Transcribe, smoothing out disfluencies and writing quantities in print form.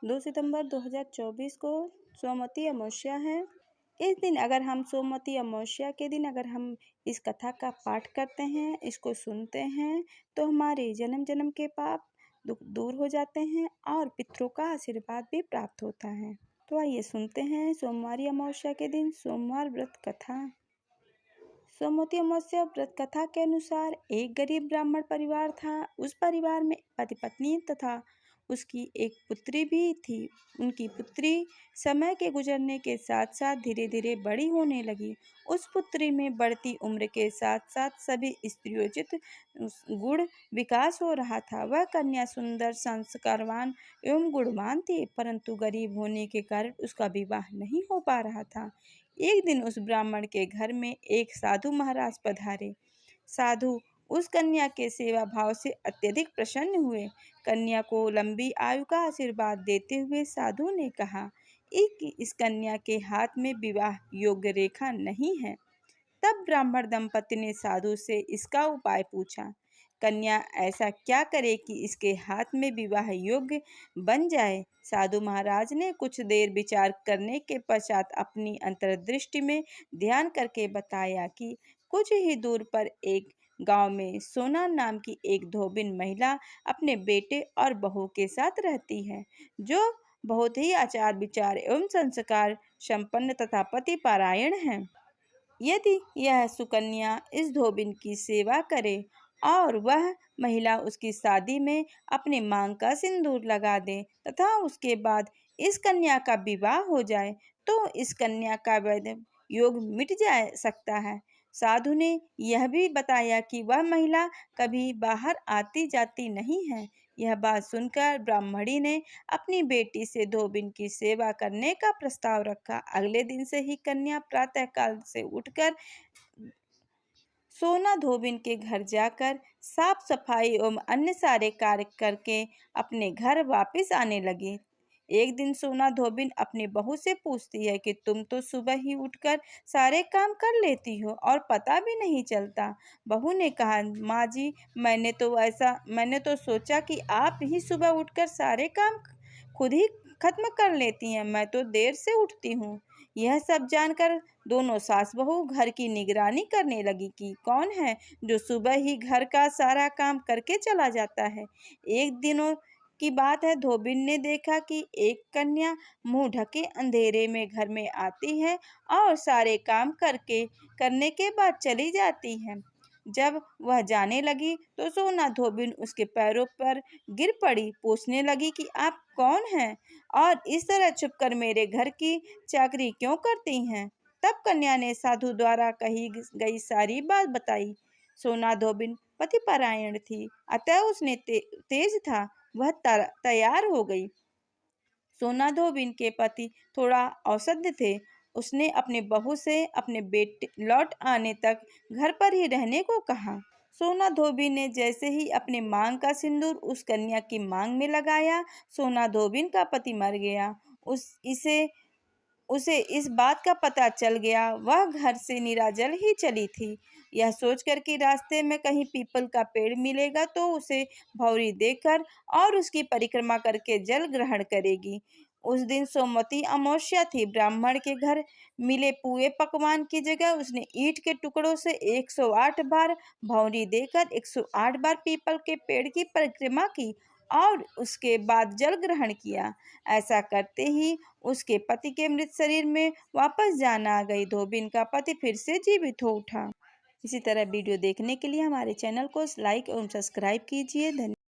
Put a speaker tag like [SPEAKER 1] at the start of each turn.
[SPEAKER 1] 2 सितंबर 2024 को सोमवती अमावस्या है। इस दिन अगर हम सोमवती अमावस्या के दिन अगर हम इस कथा का पाठ करते हैं, इसको सुनते हैं, तो हमारे जन्म जन्म के पाप दुख दूर हो जाते हैं और पितरों का आशीर्वाद भी प्राप्त होता है। तो आइए सुनते हैं सोमवारी अमावस्या के दिन सोमवार व्रत कथा। सोमवती अमावस्या व्रत कथा के अनुसार एक गरीब ब्राह्मण परिवार था। उस परिवार में पति पत्नी तथा उसकी एक पुत्री भी थी। उनकी पुत्री समय के गुजरने के साथ साथ धीरे धीरे बड़ी होने लगी। उस पुत्री में बढ़ती उम्र के साथ साथ सभी स्त्रियोचित गुण विकास हो रहा था। वह कन्या सुंदर, संस्कारवान एवं गुणवान थी, परंतु गरीब होने के कारण उसका विवाह नहीं हो पा रहा था। एक दिन उस ब्राह्मण के घर में एक साधु महाराज पधारे। साधु उस कन्या के सेवा भाव से अत्यधिक प्रसन्न हुए। कन्या को लंबी आयु का आशीर्वाद देते हुए साधु ने कहा कि इस कन्या के हाथ में विवाह योग्य रेखा नहीं है। तब ब्राह्मण दंपति ने साधु से इसका उपाय पूछा। कन्या ऐसा क्या करे कि इसके हाथ में विवाह योग्य बन जाए? साधु महाराज ने कुछ देर विचार करने के पश्चात अपनी अंतर्दृष्टि में ध्यान करके बताया कि कुछ ही दूर पर एक गांव में सोना नाम की एक धोबिन महिला अपने बेटे और बहू के साथ रहती है, जो बहुत ही आचार विचार एवं संस्कार संपन्न तथा पति पारायण है। यदि यह सुकन्या इस धोबिन की सेवा करे और वह महिला उसकी शादी में अपने मांग का सिंदूर लगा दे तथा उसके बाद इस कन्या का विवाह हो जाए, तो इस कन्या का वैध योग मिट जा सकता है। साधु ने यह भी बताया कि वह महिला कभी बाहर आती जाती नहीं है। यह बात सुनकर ब्राह्मणी ने अपनी बेटी से धोबिन की सेवा करने का प्रस्ताव रखा। अगले दिन से ही कन्या प्रातःकाल से उठकर सोना धोबिन के घर जाकर साफ सफाई एवं अन्य सारे कार्य करके अपने घर वापस आने लगी। एक दिन सोना धोबिन अपनी बहू से पूछती है कि तुम तो सुबह ही उठकर सारे काम कर लेती हो और पता भी नहीं चलता। बहू ने कहा, माँ जी, मैंने तो सोचा कि आप ही सुबह उठकर सारे काम खुद ही खत्म कर लेती हैं। मैं तो देर से उठती हूँ। यह सब जानकर दोनों सास बहू घर की निगरानी करने लगी कि कौन है जो सुबह ही घर का सारा काम करके चला जाता है। एक दिनों की बात है, धोबिन ने देखा कि एक कन्या मुंह ढके अंधेरे में घर में आती है और सारे काम करने के बाद चली जाती है। जब वह जाने लगी तो सोना धोबिन उसके पैरों पर गिर पड़ी। पूछने लगी कि आप कौन हैं और इस तरह छुपकर मेरे घर की चाकरी क्यों करती हैं? तब कन्या ने साधु द्वारा कही गई सारी बात बताई। सोना धोबिन पतिपरायण थी, अतः उसने तेज था, वह तैयार हो गई। सोना धोबिन के पति थोड़ा औसत थे। उसने अपनी बहू से अपने बेटे लौट आने तक घर पर ही रहने को कहा। सोना धोबिन ने जैसे ही अपने मांग का सिंदूर उस कन्या की मांग में लगाया, सोना धोबिन का पति मर गया। उसे इस बात का पता चल गया। वह घर से निराजल ही चली थी। यह सोचकर कि रास्ते में कहीं पीपल का पेड़ मिलेगा तो उसे भौरी देकर और उसकी परिक्रमा करके जल ग्रहण करेगी। उस दिन सोमवती अमावस्या थी। ब्राह्मण के घर मिले पुए पकवान की जगह उसने ईंट के टुकड़ों से 108 बार भौरी देकर 108 बार पीपल के पेड़ की परिक्रमा की और उसके बाद जल ग्रहण किया। ऐसा करते ही उसके पति के मृत शरीर में वापस जान आ गई। धोबिन का पति फिर से जीवित हो उठा। इसी तरह वीडियो देखने के लिए हमारे चैनल को लाइक एवं सब्सक्राइब कीजिए। धन्यवाद।